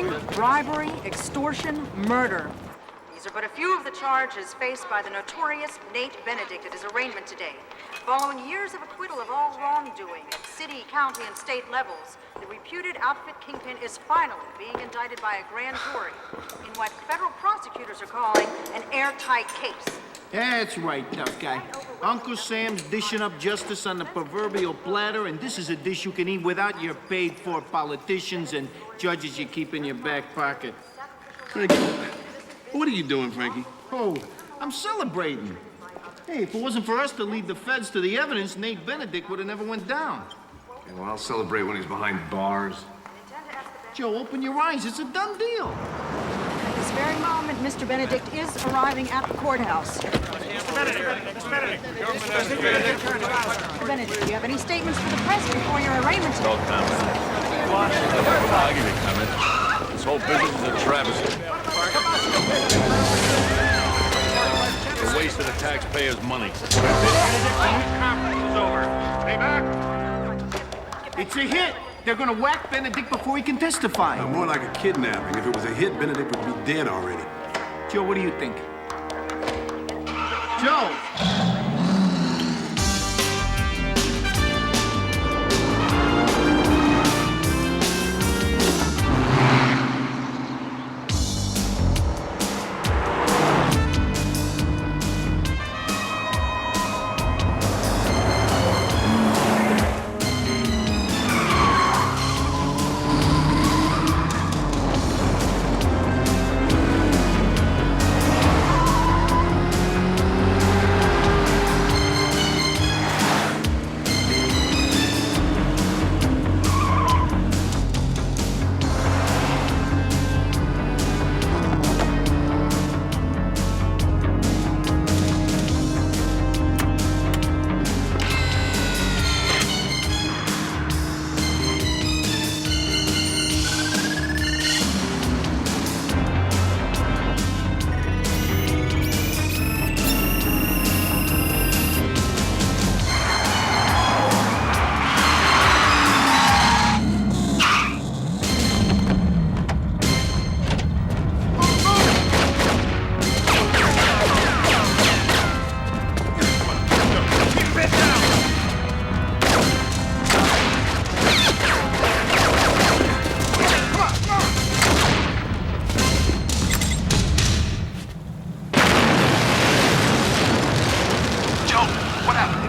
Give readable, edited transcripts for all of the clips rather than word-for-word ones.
racketeering, bribery, extortion, murder. These are but a few of the charges faced by the notorious Nate Benedict at his arraignment today. Following years of acquittal of all wrongdoing at city, county, and state levels, the reputed outfit kingpin is finally being indicted by a grand jury in what federal prosecutors are calling an airtight case. That's right, tough guy. Uncle Sam's dishing up justice on the proverbial platter, and this is a dish you can eat without your paid-for politicians and judges you keep in your back pocket. Frankie, what are you doing, Frankie? Oh, I'm celebrating. Hey, if it wasn't for us to lead the feds to the evidence, Nate Benedict would have never went down. Okay, well, I'll celebrate when he's behind bars. Joe, open your eyes. It's a done deal. At this very moment, Mr. Benedict is arriving at the courthouse. Mr. Benedict, do you have any statements for the press before your arraignment today? No comment. I'll give you a comment. This whole business is a travesty. A waste of the taxpayers' money. It's a hit. They're gonna whack Benedict before he can testify. No, more like a kidnapping. If it was a hit, Benedict would be dead already. Joe, what do you think? Joe!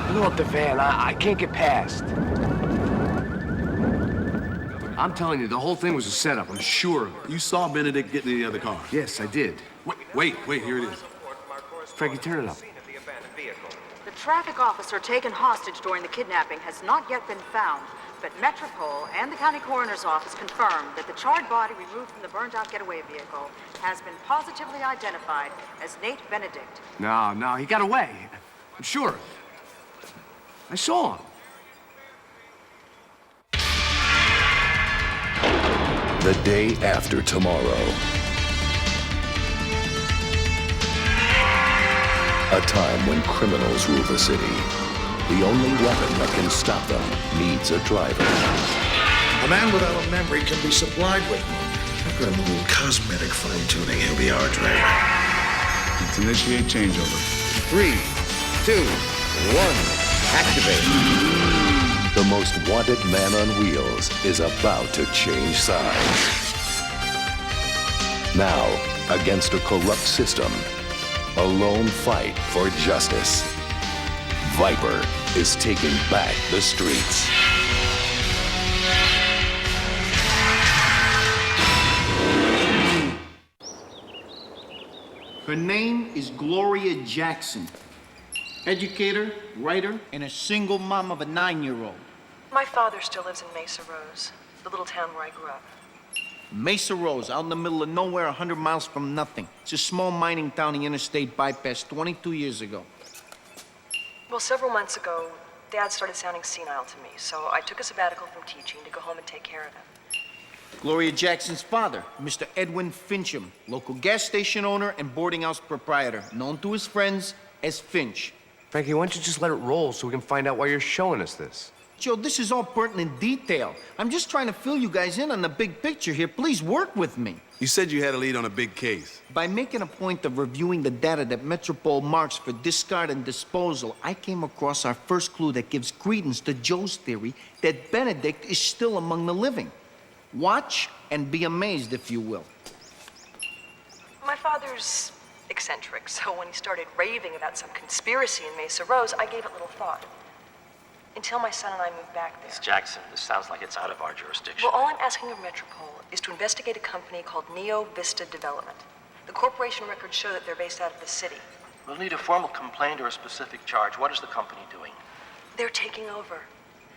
Blew up the van. I can't get past. I'm telling you, the whole thing was a setup. I'm sure of it. You saw Benedict get in the other car? Yes, I did. Wait, here it is. Frankie, turn it up. The traffic officer taken hostage during the kidnapping has not yet been found, but Metropole and the county coroner's office confirmed that the charred body removed from the burned-out getaway vehicle has been positively identified as Nate Benedict. No, he got away. I'm sure of it. I saw him. The day after tomorrow. A time when criminals rule the city. The only weapon that can stop them needs a driver. A man without a memory can be supplied with one. After a little cosmetic fine-tuning, he'll be our driver. Let's initiate changeover. 3, 2, 1. Activate. The most wanted man on wheels is about to change sides. Now, against a corrupt system, a lone fight for justice. VIPER is taking back the streets. Her name is Gloria Jackson. Educator, writer, and a single mom of a 9-year-old. My father still lives in Mesa Rose, the little town where I grew up. Mesa Rose, out in the middle of nowhere, 100 miles from nothing. It's a small mining town the interstate bypassed 22 years ago. Well, several months ago, Dad started sounding senile to me, so I took a sabbatical from teaching to go home and take care of him. Gloria Jackson's father, Mr. Edwin Fincham, local gas station owner and boarding house proprietor, known to his friends as Finch. Frankie, why don't you just let it roll so we can find out why you're showing us this? Joe, this is all pertinent detail. I'm just trying to fill you guys in on the big picture here. Please work with me. You said you had a lead on a big case. By making a point of reviewing the data that Metropole marks for discard and disposal, I came across our first clue that gives credence to Joe's theory that Benedict is still among the living. Watch and be amazed, if you will. My father's eccentric, so when he started raving about some conspiracy in Mesa Rose, I gave it little thought. Until my son and I moved back there. Miss Jackson, this sounds like it's out of our jurisdiction. Well, all I'm asking of Metropole is to investigate a company called Neo Vista Development. The corporation records show that they're based out of the city. We'll need a formal complaint or a specific charge. What is the company doing? They're taking over.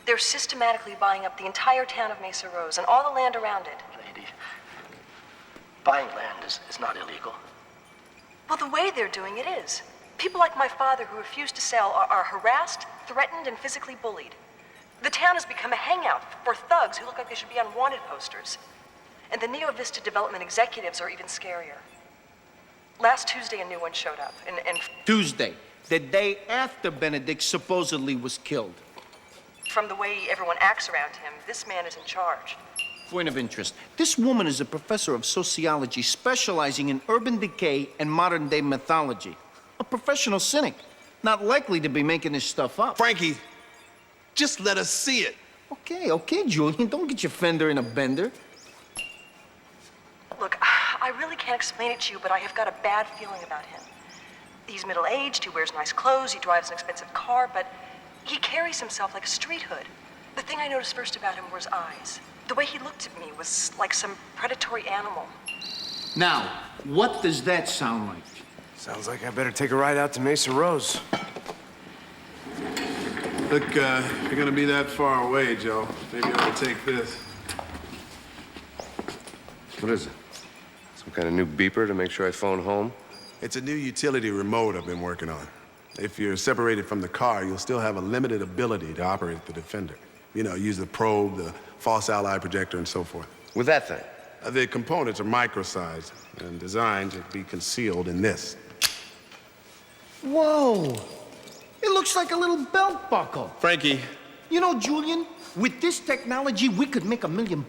They're systematically buying up the entire town of Mesa Rose and all the land around it. Lady, buying land is not illegal. Well, the way they're doing it is. People like my father who refuse to sell are harassed, threatened, and physically bullied. The town has become a hangout for thugs who look like they should be on wanted posters. And the Neo Vista Development executives are even scarier. Last Tuesday, a new one showed up, and Tuesday, the day after Benedict supposedly was killed. from the way everyone acts around him, this man is in charge. Point of interest. This woman is a professor of sociology specializing in urban decay and modern-day mythology. A professional cynic, not likely to be making this stuff up. Frankie, just let us see it. Okay, Julian, don't get your fender in a bender. Look, I really can't explain it to you, but I have got a bad feeling about him. He's middle-aged, he wears nice clothes, he drives an expensive car, but he carries himself like a street hood. The thing I noticed first about him were his eyes. The way he looked at me was like some predatory animal. Now, what does that sound like? Sounds like I better take a ride out to Mesa Rose. Look, if you're gonna be that far away, Joe, maybe I'll take this. What is it? Some kind of new beeper to make sure I phone home? It's a new utility remote I've been working on. If you're separated from the car, you'll still have a limited ability to operate the Defender. You know, use the probe, the false ally projector, and so forth. With that thing? The components are micro-sized and designed to be concealed in this. Whoa! It looks like a little belt buckle. Frankie. You know, Julian, with this technology, we could make $1 million.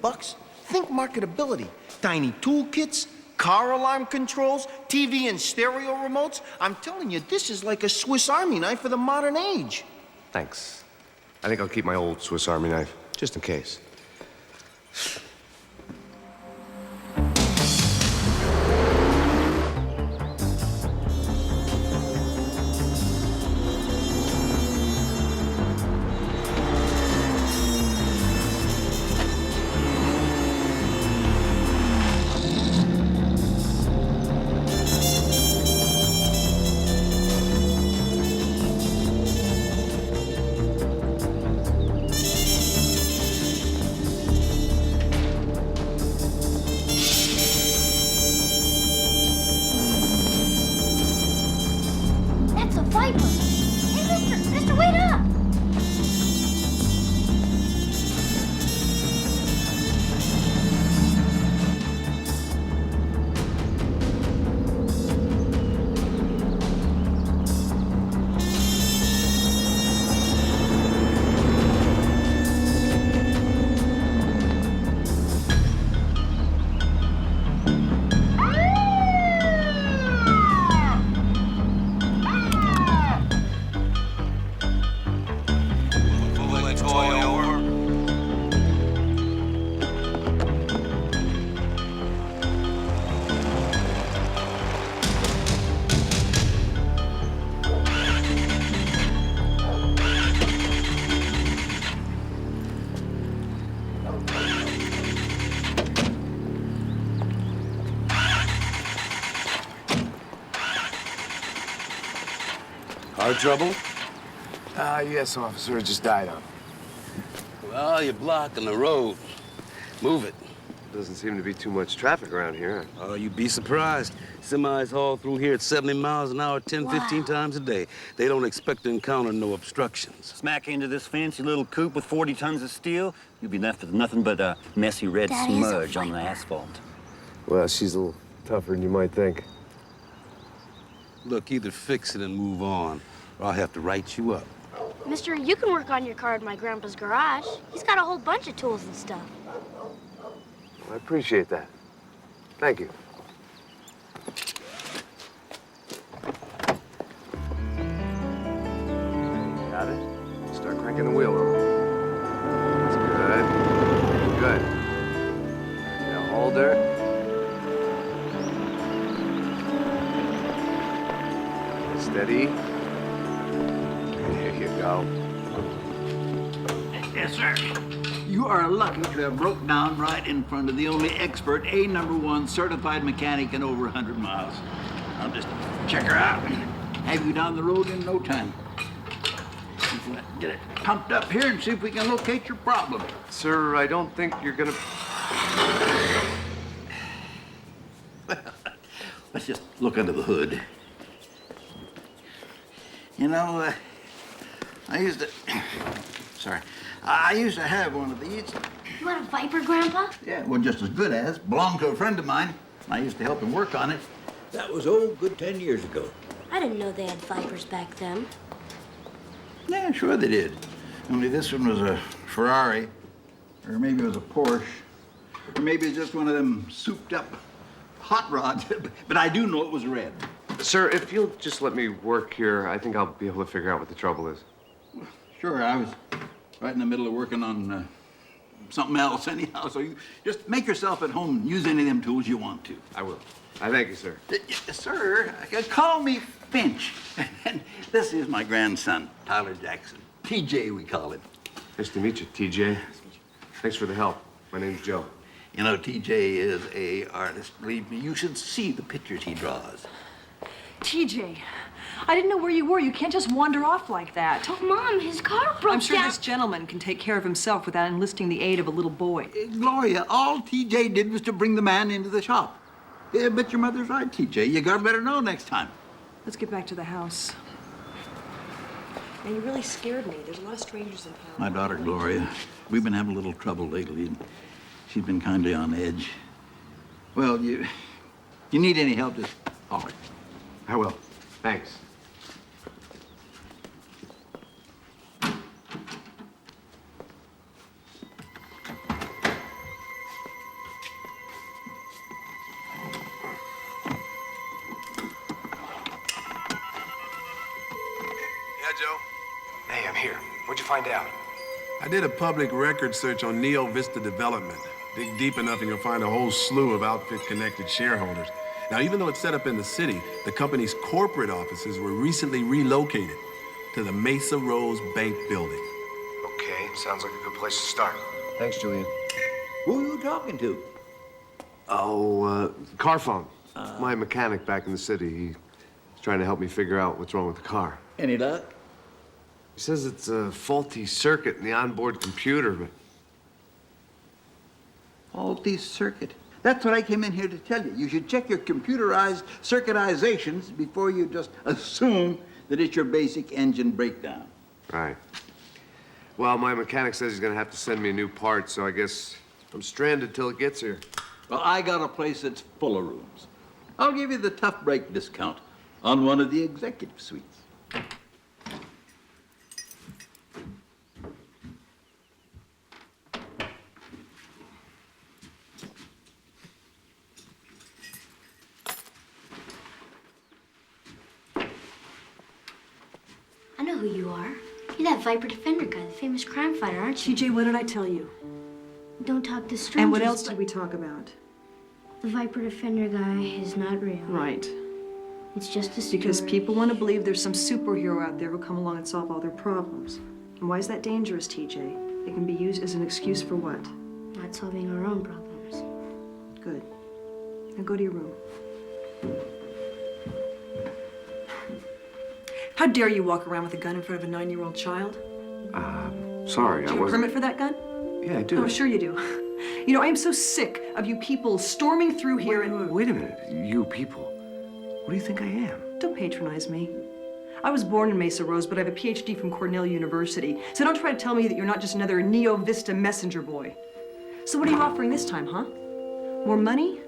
Think marketability. Tiny toolkits, car alarm controls, TV and stereo remotes. I'm telling you, this is like a Swiss Army knife for the modern age. Thanks. I think I'll keep my old Swiss Army knife, just in case. That's a VIPER! Hey, mister, wait up! Car trouble? Yes, officer. It just died out. Well, you're blocking the road. Move it. Doesn't seem to be too much traffic around here. Oh, you'd be surprised. Semis haul through here at 70 miles an hour 10, 15 times a day. They don't expect to encounter no obstructions. Smack into this fancy little coupe with 40 tons of steel, you'll be left with nothing but a messy red smudge on the asphalt. Well, she's a little tougher than you might think. Look, either fix it and move on, or I'll have to write you up. Mister, you can work on your car in my grandpa's garage. He's got a whole bunch of tools and stuff. I appreciate that. Thank you. Got it? Start cranking the wheel over. That's good. Good. Now hold her. Steady. There you go. Yes, sir. You are lucky to have broke down right in front of the only expert #1 certified mechanic in over 100 miles. I'll just check her out and have you down the road in no time. Get it pumped up here and see if we can locate your problem. Sir, I don't think you're gonna... Let's just look under the hood. You know, I used to... Sorry. I used to have one of these. You had a Viper, Grandpa? Yeah, well, just as good as. Belonged to a friend of mine. I used to help him work on it. That was, oh, good 10 years ago. I didn't know they had Vipers back then. Yeah, sure they did. Only this one was a Ferrari, or maybe it was a Porsche, or maybe it's just one of them souped-up hot rods. But I do know it was red. Sir, if you'll just let me work here, I think I'll be able to figure out what the trouble is. Sure, I was right in the middle of working on something else anyhow, so you just make yourself at home and use any of them tools you want to. I will. I thank you, sir. Sir, call me Finch. And this is my grandson, Tyler Jackson. TJ, we call him. Nice to meet you, TJ. Thanks for the help. My name's Joe. You know, TJ is a artist. Believe me, you should see the pictures he draws. TJ, I didn't know where you were. You can't just wander off like that. Oh, Mom, his car broke down. I'm sure this gentleman can take care of himself without enlisting the aid of a little boy. Gloria, all TJ did was to bring the man into the shop. Yeah, but your mother's right, TJ. You got better know next time. Let's get back to the house. Man, you really scared me. There's a lot of strangers in town. My daughter, Gloria, we've been having a little trouble lately, and she's been kindly on edge. Well, you need any help, just holler. I will. Thanks. Joe? Hey, I'm here. What'd you find out? I did a public record search on Neo Vista Development. Dig deep enough and you'll find a whole slew of outfit-connected shareholders. Now, even though it's set up in the city, the company's corporate offices were recently relocated to the Mesa Rose Bank building. Okay, sounds like a good place to start. Thanks, Julian. Who are you talking to? Oh, car phone. My mechanic back in the city. He's trying to help me figure out what's wrong with the car. Any luck? He says it's a faulty circuit in the onboard computer, but... Faulty circuit. That's what I came in here to tell you. You should check your computerized circuitizations before you just assume that it's your basic engine breakdown. Right. Well, my mechanic says he's gonna have to send me a new part, so I guess I'm stranded till it gets here. Well, I got a place that's full of rooms. I'll give you the tough break discount on one of the executive suites. I know who you are. You're that Viper Defender guy, the famous crime fighter, aren't you? TJ, what did I tell you? Don't talk to strangers. And what else did we talk about? The Viper Defender guy is not real. Right. It's just a story. Because people want to believe there's some superhero out there who'll come along and solve all their problems. And why is that dangerous, TJ? It can be used as an excuse for what? Not solving our own problems. Good. Now go to your room. How dare you walk around with a gun in front of a 9-year-old child? Sorry, Do you have a permit for that gun? Yeah, I do. Oh, sure you do. You know, I am so sick of you people storming through here and... Wait a minute. You people. What do you think I am? Don't patronize me. I was born in Mesa Rose, but I have a PhD from Cornell University. So don't try to tell me that you're not just another Neo Vista messenger boy. So what are you offering this time, huh? More money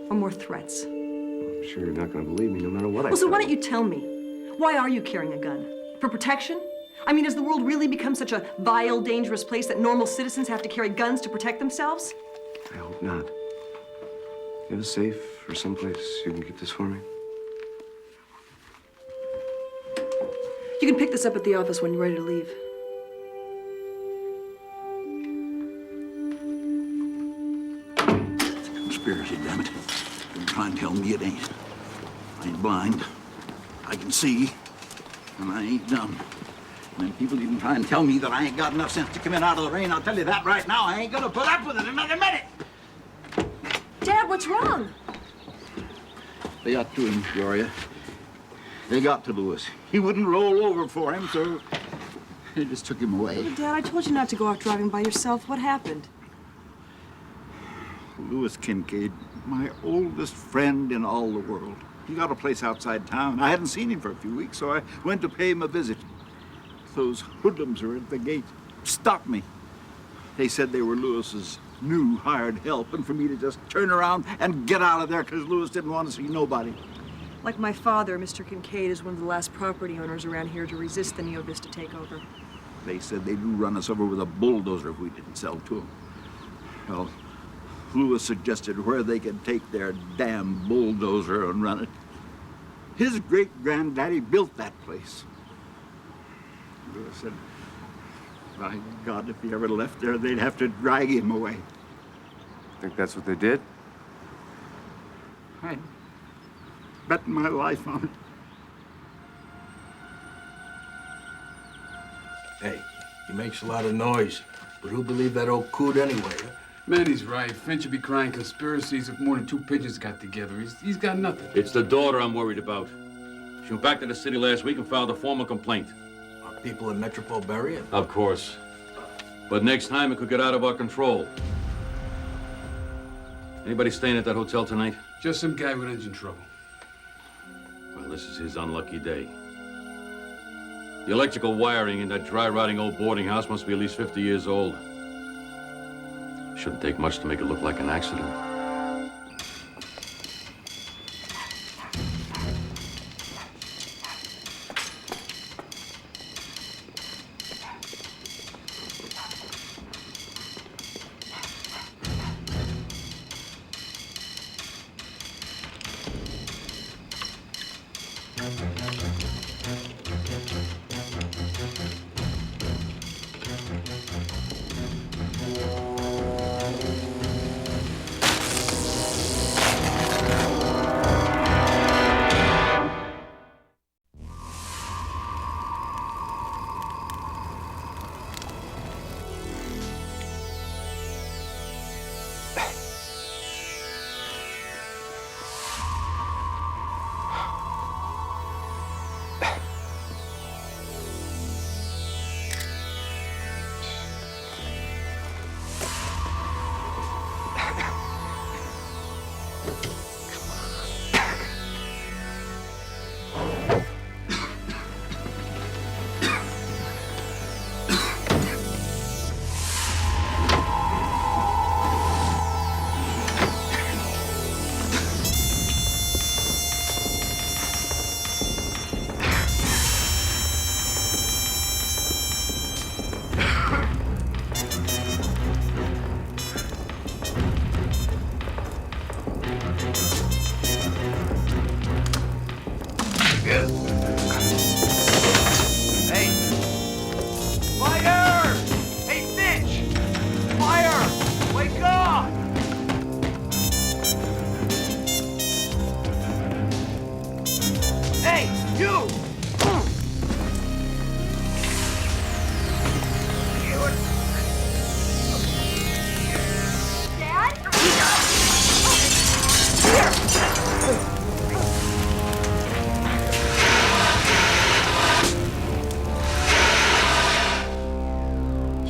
or more threats? I'm sure you're not going to believe me no matter what I Well, so tell why don't you tell me? Why are you carrying a gun? For protection? I mean, has the world really become such a vile, dangerous place that normal citizens have to carry guns to protect themselves? I hope not. You have a safe or someplace you can keep this for me? You can pick this up at the office when you're ready to leave. It's a conspiracy, damn it. Don't try and tell me it ain't. I ain't blind. I can see, and I ain't dumb. When people even try and tell me that I ain't got enough sense to come in out of the rain, I'll tell you that right now. I ain't gonna put up with it another minute. Dad, what's wrong? They got to him, Gloria. They got to Lewis. He wouldn't roll over for him, so they just took him away. But Dad, I told you not to go out driving by yourself. What happened? Lewis Kincaid, my oldest friend in all the world. He got a place outside town. I hadn't seen him for a few weeks, so I went to pay him a visit. Those hoodlums are at the gate. Stopped me. They said they were Lewis's new hired help, and for me to just turn around and get out of there because Lewis didn't want to see nobody. Like my father, Mr. Kincaid is one of the last property owners around here to resist the Neo Vista takeover. They said they'd run us over with a bulldozer if we didn't sell to them. Well, Lewis suggested where they could take their damn bulldozer and run it. His great-granddaddy built that place. Lewis said, my God, if he ever left there, they'd have to drag him away. Think that's what they did? I'd bet my life on it. Hey, he makes a lot of noise, but who believed that old coot anyway? Manny's right. Finch would be crying conspiracies if more than two pigeons got together. He's got nothing. It's the daughter I'm worried about. She went back to the city last week and filed a formal complaint. Are people in Metropole burying? Of course. But next time it could get out of our control. Anybody staying at that hotel tonight? Just some guy with engine trouble. Well, this is his unlucky day. The electrical wiring in that dry-rotting old boarding house must be at least 50 years old. Shouldn't take much to make it look like an accident.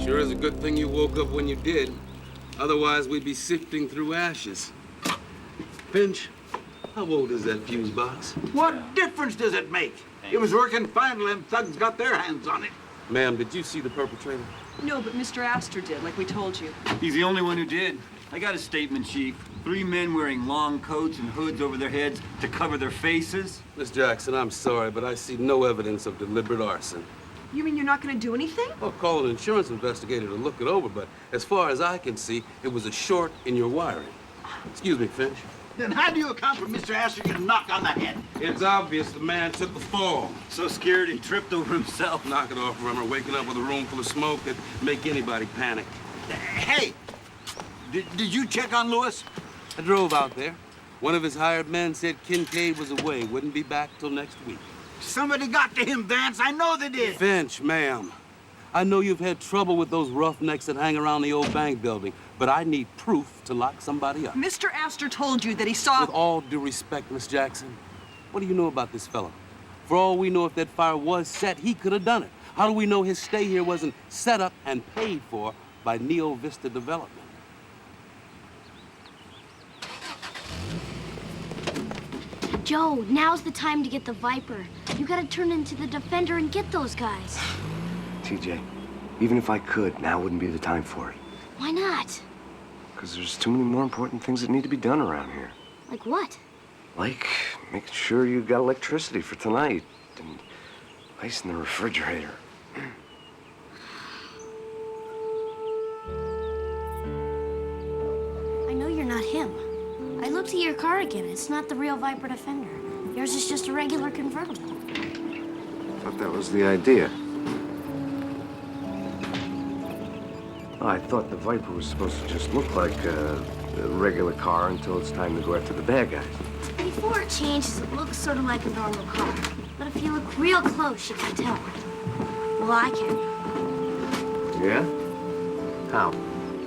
Sure is a good thing you woke up when you did. Otherwise, we'd be sifting through ashes. Finch, how old is that fuse box? What difference does it make? It was working fine till them thugs got their hands on it. Ma'am, did you see the perpetrator? No, but Mr. Astor did, like we told you. He's the only one who did. I got a statement, Chief. 3 men wearing long coats and hoods over their heads to cover their faces. Miss Jackson, I'm sorry, but I see no evidence of deliberate arson. You mean you're not going to do anything? I'll call an insurance investigator to look it over, but as far as I can see, it was a short in your wiring. Excuse me, Finch. Then how do you account for Mr. Astor getting knocked on the head? It's obvious the man took a fall. So scared he tripped over himself. Knock it off, Rummer. Waking up with a room full of smoke could make anybody panic. Hey, did you check on Lewis? I drove out there. One of his hired men said Kincaid was away, wouldn't be back till next week. Somebody got to him, Vance. I know they did. Finch, ma'am. I know you've had trouble with those roughnecks that hang around the old bank building, but I need proof to lock somebody up. Mr. Astor told you that he saw... With all due respect, Miss Jackson, what do you know about this fellow? For all we know, if that fire was set, he could have done it. How do we know his stay here wasn't set up and paid for by Neo Vista Development? Joe, now's the time to get the Viper. You gotta turn into the Defender and get those guys. TJ, even if I could, now wouldn't be the time for it. Why not? Because there's too many more important things that need to be done around here. Like what? Like making sure you got electricity for tonight and ice in the refrigerator. I know you're not him. I looked at your car again. It's not the real Viper Defender. Yours is just a regular convertible. I thought that was the idea. I thought the Viper was supposed to just look like a regular car until it's time to go after the bad guys. Before it changes, it looks sort of like a normal car. But if you look real close, you can tell. Well, I can. Yeah? How?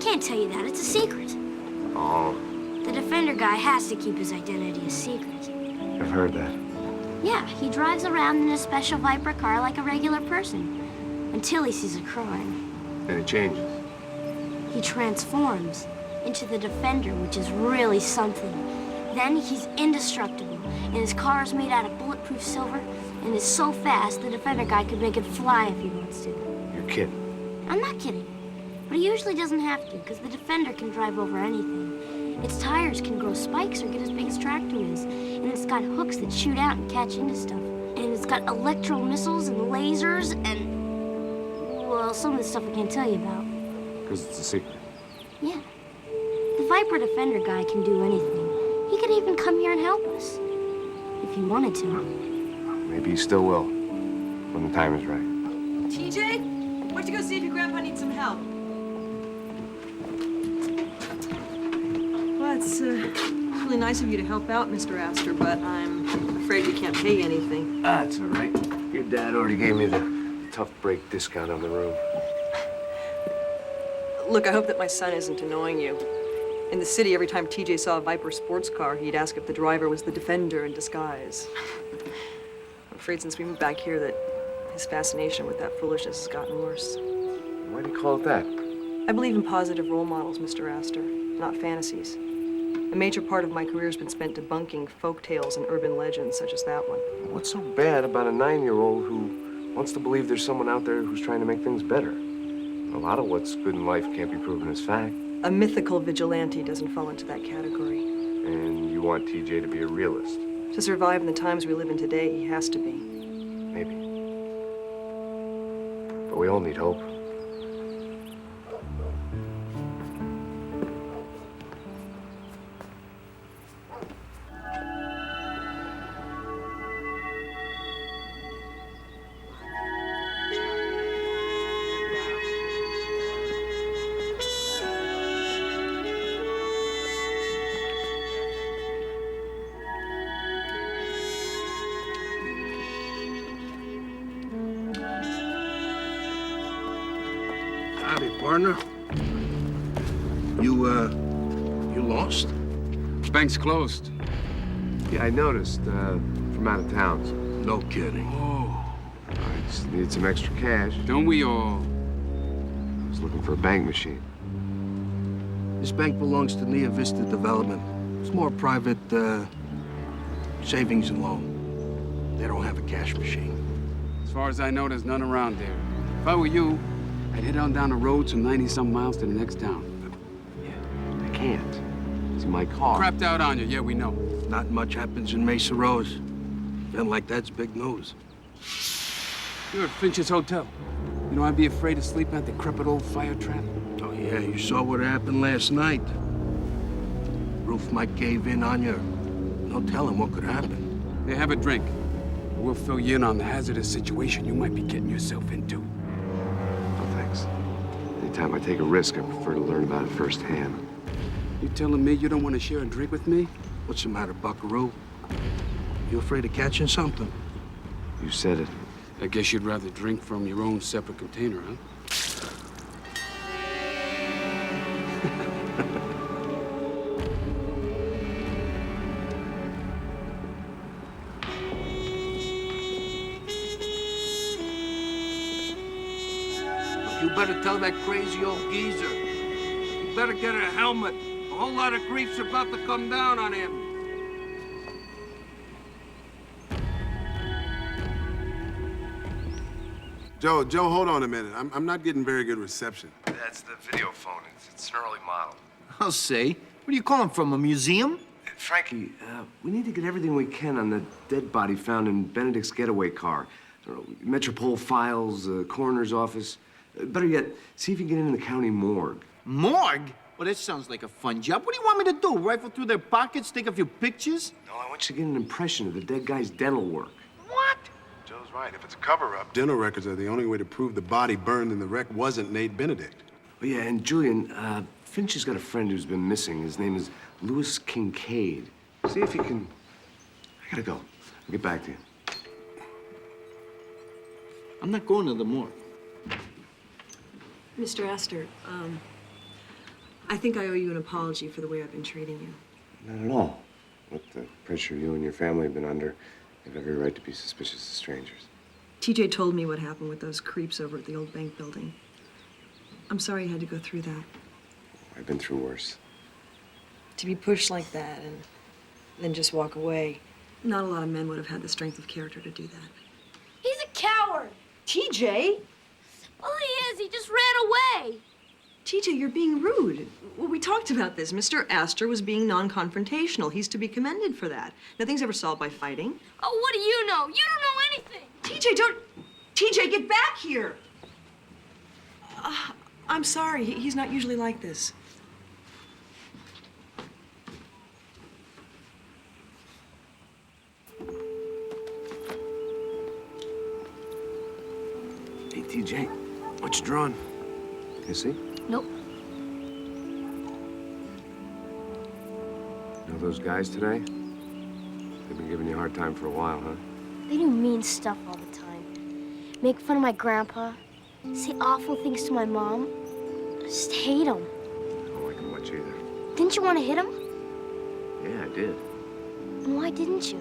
Can't tell you that. It's a secret. Oh, The Defender guy has to keep his identity a secret. I've heard that. Yeah, he drives around in a special Viper car like a regular person. Until he sees a crime. And it changes. He transforms into the Defender, which is really something. Then he's indestructible, and his car is made out of bulletproof silver, and is so fast the Defender guy could make it fly if he wants to. You're kidding. I'm not kidding. But he usually doesn't have to, because the Defender can drive over anything. Its tires can grow spikes or get as big as tractor is, and it's got hooks that shoot out and catch into stuff. And it's got electro missiles and lasers and, well, some of the stuff I can't tell you about. Because it's a secret. Yeah. The Viper Defender guy can do anything. He could even come here and help us. If he wanted to. Maybe he still will. When the time is right. TJ, why don't you go see if your grandpa needs some help? Well, it's really nice of you to help out, Mr. Astor, but I'm afraid we can't pay you anything. That's all right. Your dad already gave me the tough break discount on the room. Look, I hope that my son isn't annoying you. In the city, every time TJ saw a Viper sports car, he'd ask if the driver was the Defender in disguise. I'm afraid since we moved back here that his fascination with that foolishness has gotten worse. Why do you call it that? I believe in positive role models, Mr. Astor, not fantasies. A major part of my career has been spent debunking folk tales and urban legends such as that one. What's so bad about a 9-year-old who wants to believe there's someone out there who's trying to make things better? A lot of what's good in life can't be proven as fact. A mythical vigilante doesn't fall into that category. And you want TJ to be a realist? To survive in the times we live in today, he has to be. Maybe. But we all need hope. Howdy, partner. You lost? Bank's closed. Yeah, I noticed. From out of town. No kidding. Oh. I just needed some extra cash. Don't we all? I was looking for a bank machine. This bank belongs to Neo Vista Development. It's more private, savings and loan. They don't have a cash machine. As far as I know, there's none around there. If I were you, I'd head on down the road some 90-some miles to the next town. Yeah, I can't. It's in my car. Crapped out on you, yeah, we know. Not much happens in Mesa Rose. Event like that's big news. You're at Finch's hotel. You know, I'd be afraid to sleep in that decrepit old fire trap. Oh, yeah, you saw what happened last night. Roof might cave in on you. No telling what could happen. Hey, have a drink. We'll fill you in on the hazardous situation you might be getting yourself into. No, thanks. Anytime I take a risk, I prefer to learn about it firsthand. You telling me you don't want to share a drink with me? What's the matter, buckaroo? You afraid of catching something? You said it. I guess you'd rather drink from your own separate container, huh? You better tell that crazy old geezer. You better get a helmet. A whole lot of grief's about to come down on him. Joe, hold on a minute. I'm not getting very good reception. That's the video phone. It's an early model. I'll say. What are you calling from, a museum? Frankie, we need to get everything we can on the dead body found in Benedict's getaway car. I don't know, Metropole files, the coroner's office. Better yet, see if you can get into the county morgue. Morgue? Well, that sounds like a fun job. What do you want me to do? Rifle through their pockets, take a few pictures? No, I want you to get an impression of the dead guy's dental work. What? Joe's right. If it's a cover-up, dental records are the only way to prove the body burned in the wreck wasn't Nate Benedict. Oh, yeah, and Julian, Finch has got a friend who's been missing. His name is Louis Kincaid. See if you can... I gotta go. I'll get back to you. I'm not going to the morgue. Mr. Astor, I think I owe you an apology for the way I've been treating you. Not at all. With the pressure you and your family have been under, you have every right to be suspicious of strangers. TJ told me what happened with those creeps over at the old bank building. I'm sorry you had to go through that. I've been through worse. To be pushed like that and then just walk away. Not a lot of men would have had the strength of character to do that. He's a coward. TJ? Well, he is. He just ran away. TJ, you're being rude. Well, we talked about this. Mr. Astor was being non-confrontational. He's to be commended for that. Nothing's ever solved by fighting. Oh, what do you know? You don't know anything. TJ, don't... TJ, get back here! I'm sorry. He's not usually like this. Hey, TJ, what you drawing? You see? Nope. You know those guys today? They've been giving you a hard time for a while, huh? They do mean stuff all the time. Make fun of my grandpa. Say awful things to my mom. I just hate them. I don't like them much either. Didn't you want to hit him? Yeah, I did. And why didn't you?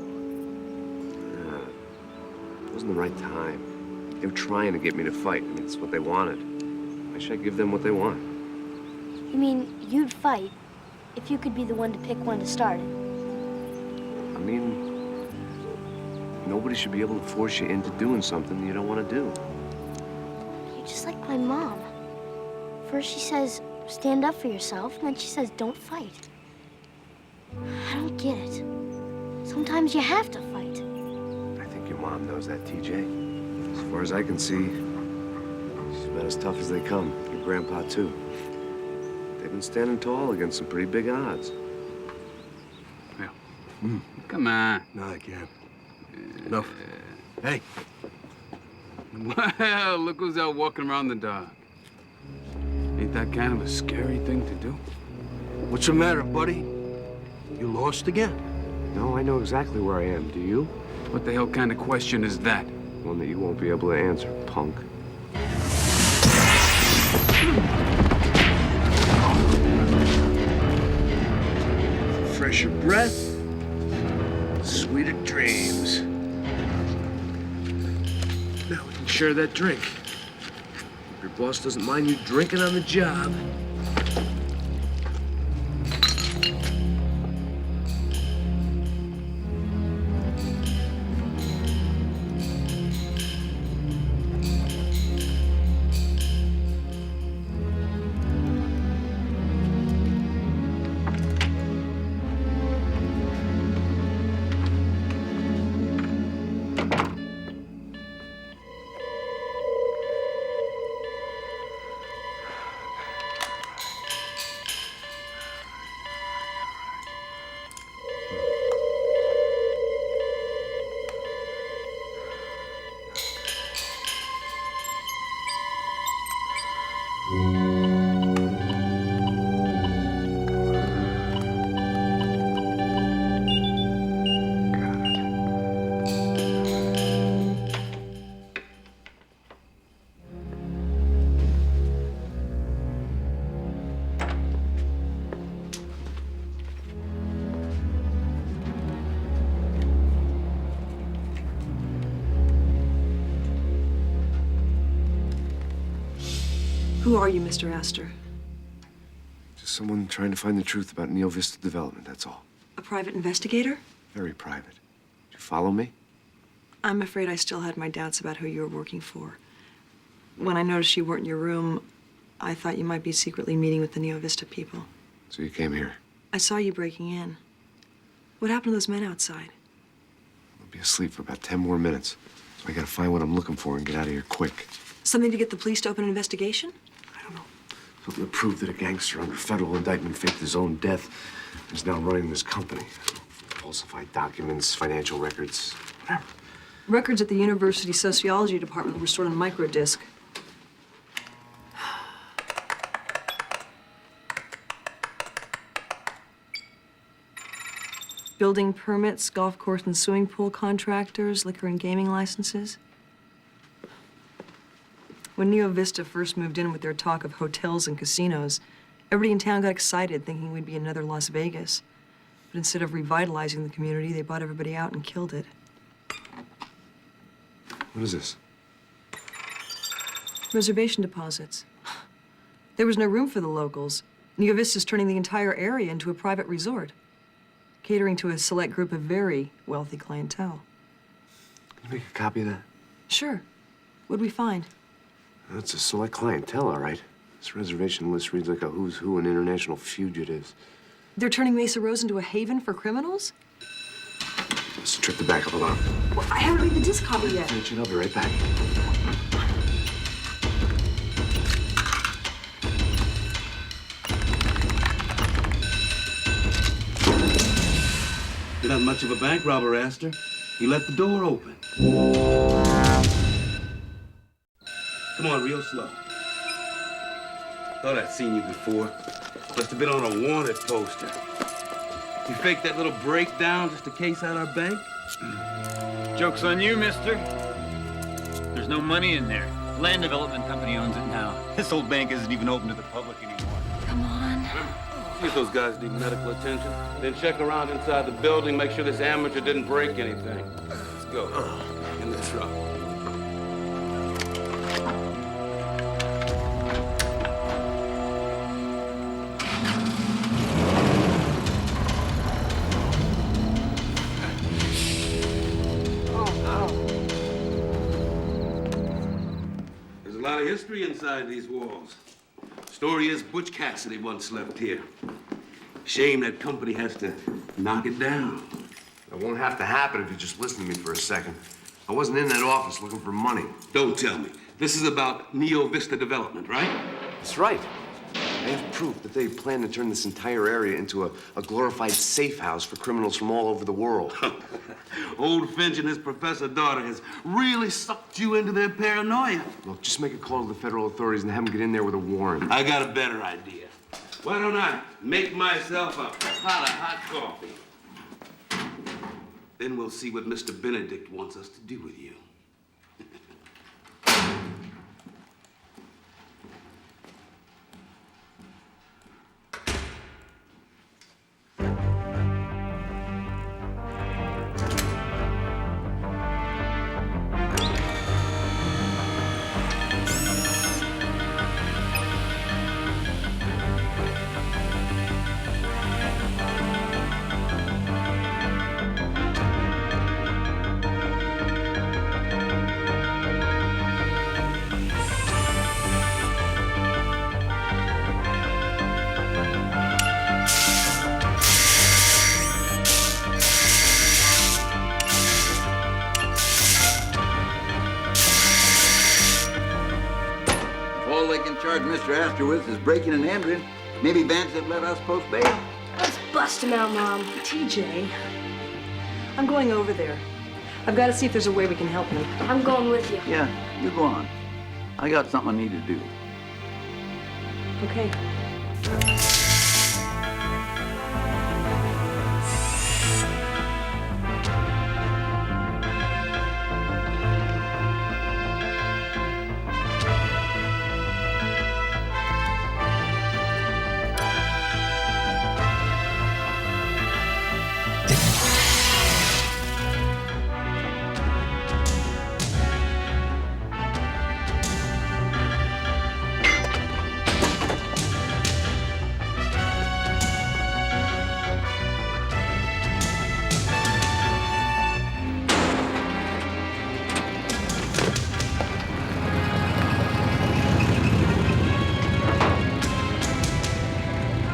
It wasn't the right time. They were trying to get me to fight. I mean, it's what they wanted. Why should I give them what they want? You mean you'd fight if you could be the one to pick one to start it? I mean, nobody should be able to force you into doing something you don't want to do. You're just like my mom. First she says, stand up for yourself, and then she says, don't fight. I don't get it. Sometimes you have to fight. I think your mom knows that, TJ. As far as I can see, she's about as tough as they come. Your grandpa, too. They've been standing tall against some pretty big odds. Yeah. Come on. No, I can't. Enough. Hey. Well, look who's out walking around the dark. Ain't that kind of a scary thing to do? What's the matter, buddy? You lost again? No, I know exactly where I am. Do you? What the hell kind of question is that? One that you won't be able to answer, punk. Fresher breath, sweeter dreams. Now we can share that drink. If your boss doesn't mind you drinking on the job. Who are you, Mr. Astor? Just someone trying to find the truth about Neo Vista Development, that's all. A private investigator? Very private. Did you follow me? I'm afraid I still had my doubts about who you were working for. When I noticed you weren't in your room, I thought you might be secretly meeting with the Neo Vista people. So you came here. I saw you breaking in. What happened to those men outside? I'll be asleep for about 10 more minutes. So I gotta find what I'm looking for and get out of here quick. Something to get the police to open an investigation? Something to prove that a gangster under federal indictment faked his own death and is now running this company. Falsified documents, financial records, whatever. Records at the university sociology department were stored on microdisc. Building permits, golf course and swimming pool contractors, liquor and gaming licenses. When Neo Vista first moved in with their talk of hotels and casinos, everybody in town got excited, thinking we'd be another Las Vegas. But instead of revitalizing the community, they bought everybody out and killed it. What is this? Reservation deposits. There was no room for the locals. Neo Vista's turning the entire area into a private resort, catering to a select group of very wealthy clientele. Can you make a copy of that? Sure. What'd we find? That's a select clientele, all right. This reservation list reads like a who's who in international fugitives. They're turning Mesa Rose into a haven for criminals? Let's trip the backup alarm. Well, I haven't read the disc copy yet. I'll be right back. You're not much of a bank robber, Astor. You left the door open. Come on, real slow. Thought I'd seen you before. Must have been on a wanted poster. You faked that little breakdown just to case out our bank? Joke's on you, mister. There's no money in there. Land development company owns it now. This old bank isn't even open to the public anymore. Come on. See if those guys need medical attention. Then check around inside the building, make sure this amateur didn't break anything. Let's go. In the truck. There's a lot of history inside these walls. Story is Butch Cassidy once slept here. Shame that company has to knock it down. That won't have to happen if you just listen to me for a second. I wasn't in that office looking for money. Don't tell me. This is about Neo Vista Development, right? That's right. I have proof that they plan to turn this entire area into a glorified safe house for criminals from all over the world. Old Finch and his professor daughter has really sucked you into their paranoia. Look, just make a call to the federal authorities and have them get in there with a warrant. I got a better idea. Why don't I make myself a pot of hot coffee? Then we'll see what Mr. Benedict wants us to do with you. All they can charge Mr. Astor with is breaking and entering. Maybe Vance would let us post bail. Let's bust him out, Mom. TJ, I'm going over there. I've got to see if there's a way we can help him. I'm going with you. Yeah, you go on. I got something I need to do. Okay.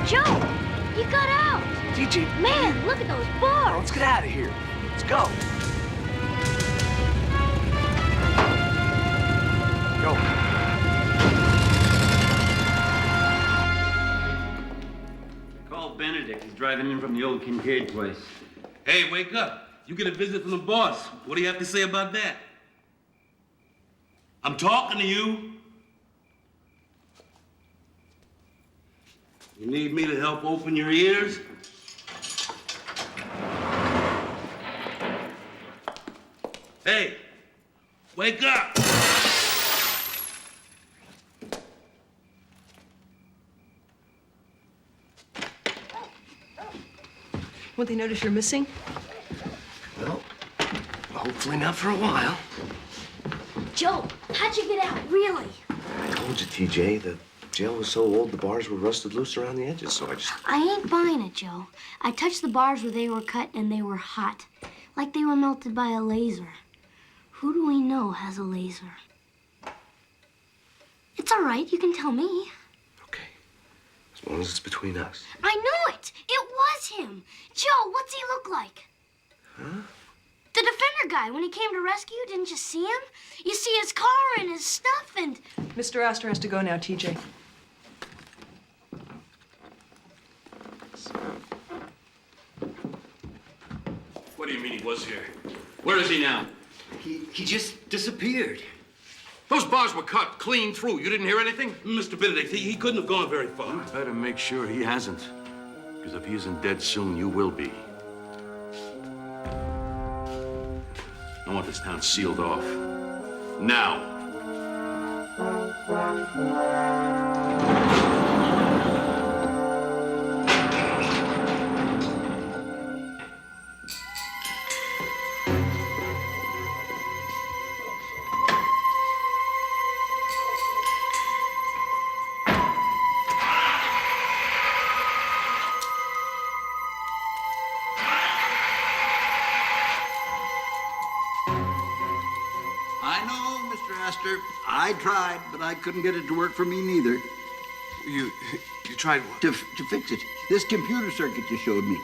Joe, you got out. TJ. Man, look at those bars. Let's get out of here. Let's go. Go. Call Benedict. He's driving in from the old Kincaid place. Hey, wake up. You get a visit from the boss. What do you have to say about that? I'm talking to you. You need me to help open your ears? Hey, wake up! Won't they notice you're missing? Well, hopefully not for a while. Joe, how'd you get out, really? I told you, TJ, the jail was so old the bars were rusted loose around the edges, so I just... I ain't buying it, Joe. I touched the bars where they were cut and they were hot, like they were melted by a laser. Who do we know has a laser? It's all right, you can tell me. As long as it's between us. I knew it! It was him! Joe, what's he look like? Huh? The Defender guy, when he came to rescue, didn't you see him? You see his car and his stuff and... Mr. Astor has to go now, TJ. What do you mean he was here? Where is he now? He just disappeared. Those bars were cut clean through. You didn't hear anything? Mr. Benedict, he couldn't have gone very far. You better make sure he hasn't. Because if he isn't dead soon, you will be. I want this town sealed off. Now. I tried, but I couldn't get it to work for me neither. You tried what? To fix it. This computer circuit you showed me.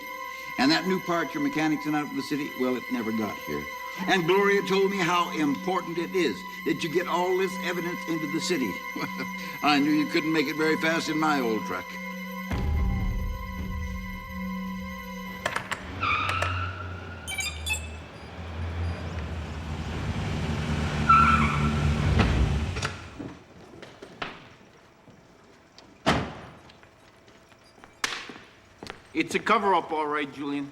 And that new part your mechanics sent out from the city, well, it never got here. And Gloria told me how important it is that you get all this evidence into the city. I knew you couldn't make it very fast in my old truck. It's a cover-up, all right, Julian.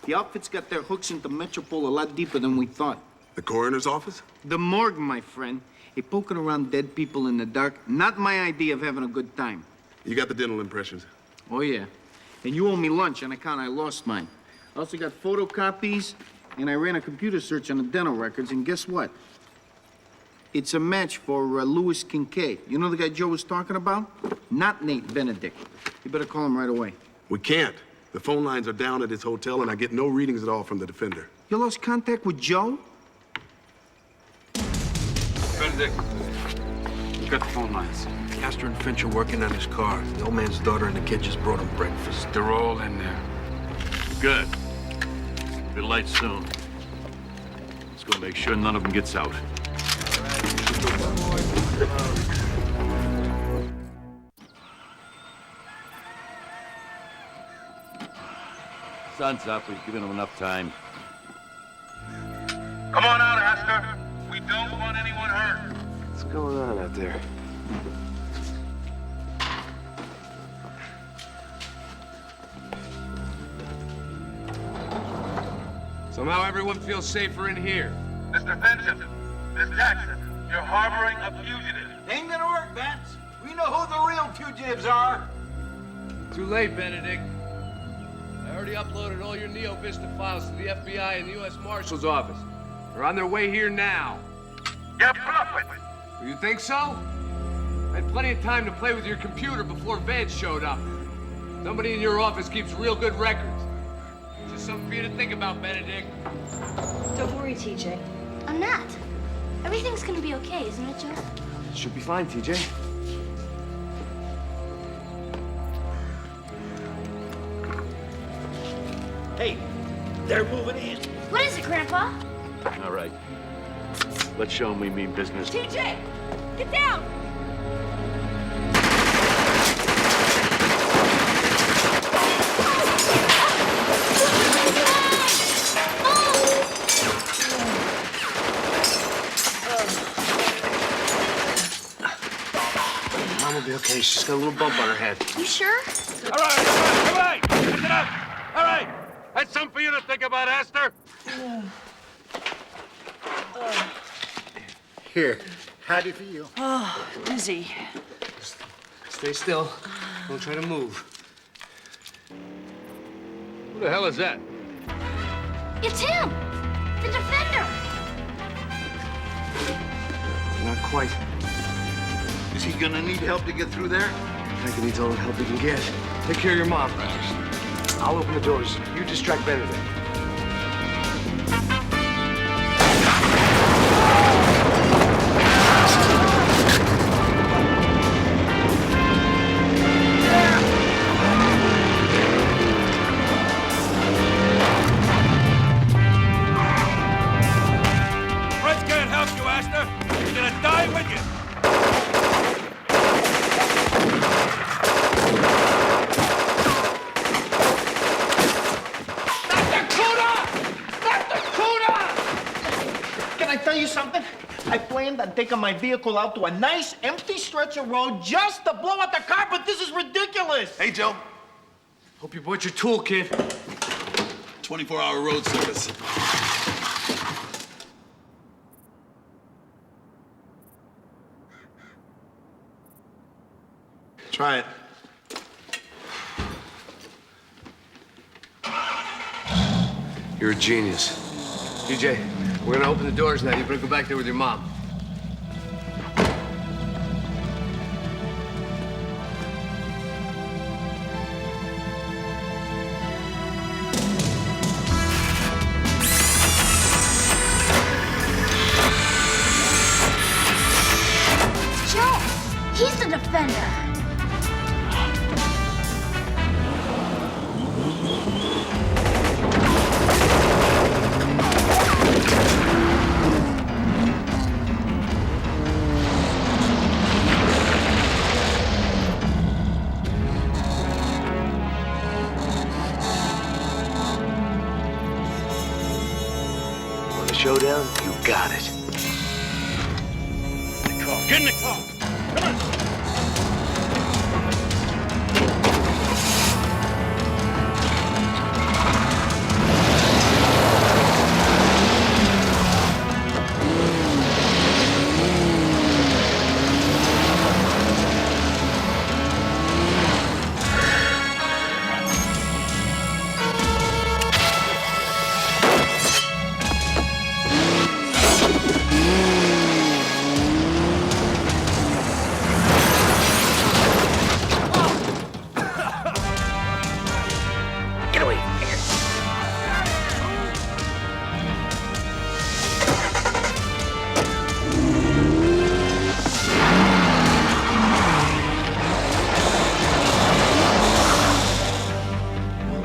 The outfit's got their hooks into Metropole a lot deeper than we thought. The coroner's office? The morgue, my friend. Hey, poking around dead people in the dark, not my idea of having a good time. You got the dental impressions? Oh, yeah. And you owe me lunch on account I lost mine. I also got photocopies, and I ran a computer search on the dental records, and guess what? It's a match for Louis Kincaid. You know the guy Joe was talking about? Not Nate Benedict. You better call him right away. We can't. The phone lines are down at his hotel, and I get no readings at all from the Defender. You lost contact with Joe? Benedict, you got the phone lines. Castor and Finch are working on his car. The old man's daughter and the kid just brought him breakfast. They're all in there. Good. Be light soon. Let's go make sure none of them gets out. Sun's up. We've given them enough time. Come on out, Astor. We don't want anyone hurt. What's going on out there? Somehow everyone feels safer in here. Mr. Vincent, Miss Jackson, you're harboring a fugitive. Ain't gonna work, Vance. We know who the real fugitives are. Too late, Benedict. I already uploaded all your Neo Vista files to the FBI and the U.S. Marshal's office. They're on their way here now. You're bluffing. You think so? I had plenty of time to play with your computer before Vance showed up. Somebody in your office keeps real good records. Just something for you to think about, Benedict. Don't worry, TJ. I'm not. Everything's gonna be okay, isn't it, Joe? Should be fine, TJ. Hey, they're moving in. What is it, Grandpa? All right. Let's show them we mean business. TJ! Get down! Mom will be okay. She's got a little bump on her head. You sure? All right. Listen up. All right. That's something for you to think about, Astor. Here, how do you feel? Oh, dizzy. Stay still. Don't try to move. Who the hell is that? It's him! The Defender! Not quite. Is he gonna need help to get through there? I think he needs all the help he can get. Take care of your mom. I'll open the doors. You distract Benedict. Friends can't help you, Astor. You're gonna die with you. Can I tell you something? I planned on taking my vehicle out to a nice empty stretch of road just to blow out the car, but this is ridiculous. Hey, Joe. Hope you brought your toolkit. 24-hour road service. Try it. You're a genius. DJ, we're gonna open the doors now. You better go back there with your mom. Joe! He's the Defender! Want a showdown? You got it. Get in the car. Come on.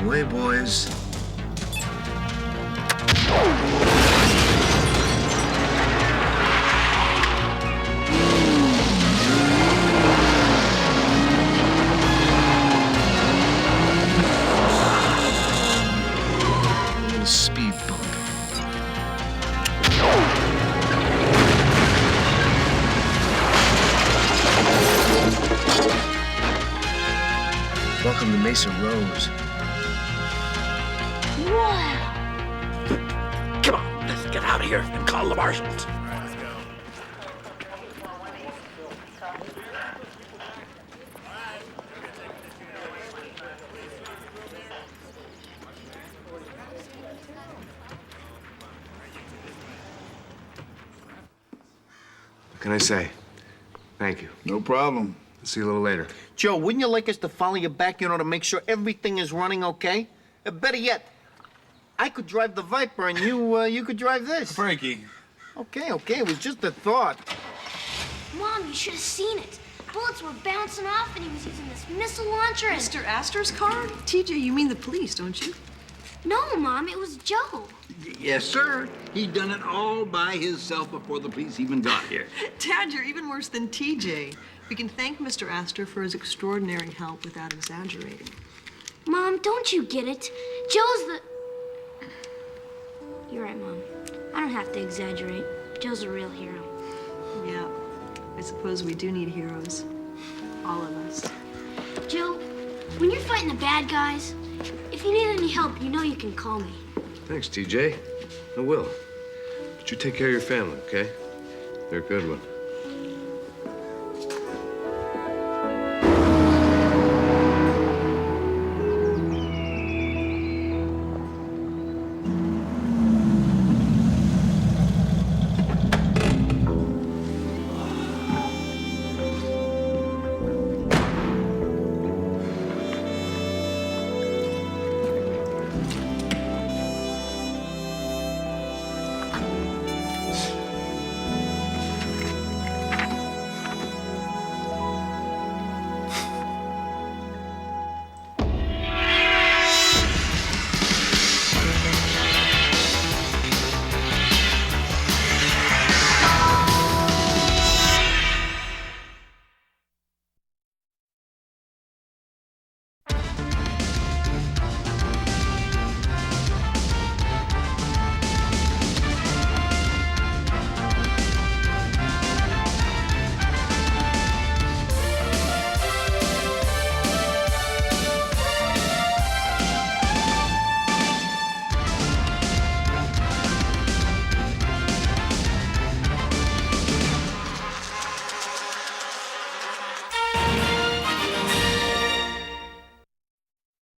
Away, boys. A little speed bump. Welcome to Mesa Rose. Wow! of here and call the marshals. What can I say? Thank you. No problem. See you a little later. Joe, wouldn't you like us to follow you back, to make sure everything is running okay? Better yet, I could drive the Viper and you could drive this. Frankie. Okay, it was just a thought. Mom, you should have seen it. Bullets were bouncing off and he was using this missile launcher and... Mr. Astor's car? TJ, you mean the police, don't you? No, Mom, it was Joe. Yes, sir. He done it all by himself before the police even got here. Dad, you're even worse than TJ. We can thank Mr. Astor for his extraordinary help without exaggerating. Mom, don't you get it? Joe's the... You're right, Mom. I don't have to exaggerate. Joe's a real hero. Yeah, I suppose we do need heroes. All of us. Joe, when you're fighting the bad guys, if you need any help, you know you can call me. Thanks, TJ. I will. But you take care of your family, okay? They're a good one.